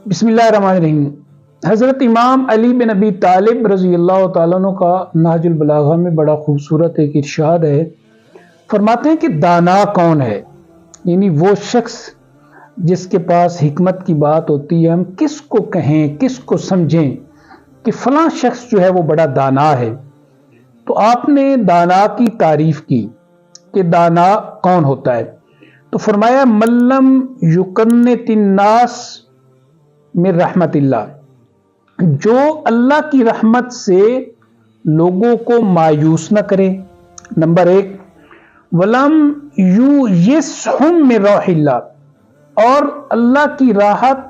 بسم اللہ الرحمن الرحیم۔ حضرت امام علی بن ابی طالب رضی اللہ تعالیٰ عنہ کا نہج البلاغہ میں بڑا خوبصورت ایک ارشاد ہے۔ فرماتے ہیں کہ دانا کون ہے، یعنی وہ شخص جس کے پاس حکمت کی بات ہوتی ہے، ہم کس کو کہیں، کس کو سمجھیں کہ فلاں شخص جو ہے وہ بڑا دانا ہے۔ تو آپ نے دانا کی تعریف کی کہ دانا کون ہوتا ہے، تو فرمایا ملم یقنط الناس من رحمت اللہ، جو اللہ کی رحمت سے لوگوں کو مایوس نہ کرے، نمبر ایک، ولم یُیِسْہُم من روح اللہ، اور اللہ کی راحت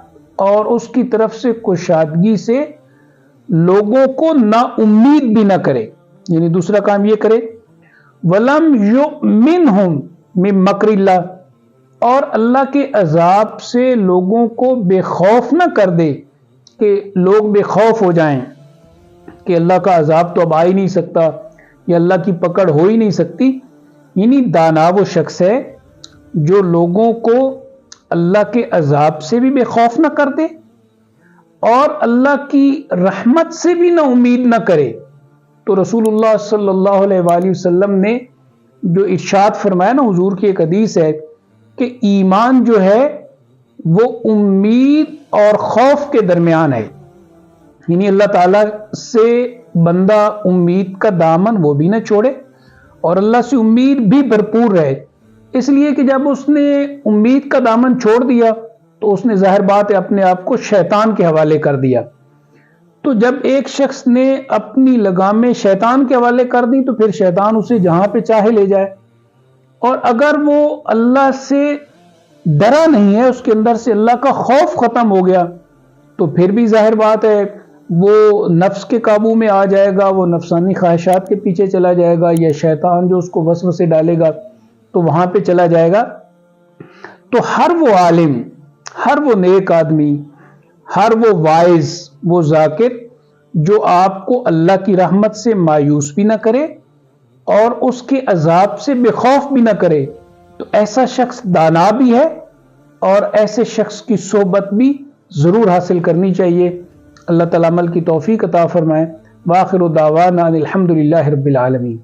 اور اس کی طرف سے کشادگی سے لوگوں کو نا امید بھی نہ کرے، یعنی دوسرا کام یہ کرے، ولم یؤمنہم من مکر اللہ، اور اللہ کے عذاب سے لوگوں کو بے خوف نہ کر دے کہ لوگ بے خوف ہو جائیں کہ اللہ کا عذاب تو اب آ ہی نہیں سکتا یا اللہ کی پکڑ ہو ہی نہیں سکتی۔ یعنی دانا وہ شخص ہے جو لوگوں کو اللہ کے عذاب سے بھی بے خوف نہ کر دے اور اللہ کی رحمت سے بھی نہ امید نہ کرے۔ تو رسول اللہ صلی اللہ علیہ وآلہ وسلم نے جو ارشاد فرمایا نا، حضور کی ایک حدیث ہے کہ ایمان جو ہے وہ امید اور خوف کے درمیان ہے، یعنی اللہ تعالیٰ سے بندہ امید کا دامن وہ بھی نہ چھوڑے اور اللہ سے امید بھی بھرپور رہے، اس لیے کہ جب اس نے امید کا دامن چھوڑ دیا تو اس نے ظاہر بات ہے اپنے آپ کو شیطان کے حوالے کر دیا۔ تو جب ایک شخص نے اپنی لگامیں شیطان کے حوالے کر دی تو پھر شیطان اسے جہاں پہ چاہے لے جائے، اور اگر وہ اللہ سے ڈرا نہیں ہے، اس کے اندر سے اللہ کا خوف ختم ہو گیا، تو پھر بھی ظاہر بات ہے وہ نفس کے قابو میں آ جائے گا، وہ نفسانی خواہشات کے پیچھے چلا جائے گا، یا شیطان جو اس کو وسوسے ڈالے گا تو وہاں پہ چلا جائے گا۔ تو ہر وہ عالم، ہر وہ نیک آدمی، ہر وہ واعظ، وہ ذاکر جو آپ کو اللہ کی رحمت سے مایوس بھی نہ کرے اور اس کے عذاب سے بے خوف بھی نہ کرے، تو ایسا شخص دانا بھی ہے اور ایسے شخص کی صحبت بھی ضرور حاصل کرنی چاہیے۔ اللہ تعالیٰ عمل کی توفیق عطا فرمائے۔ وآخر دعوانا الحمدللہ رب العالمین۔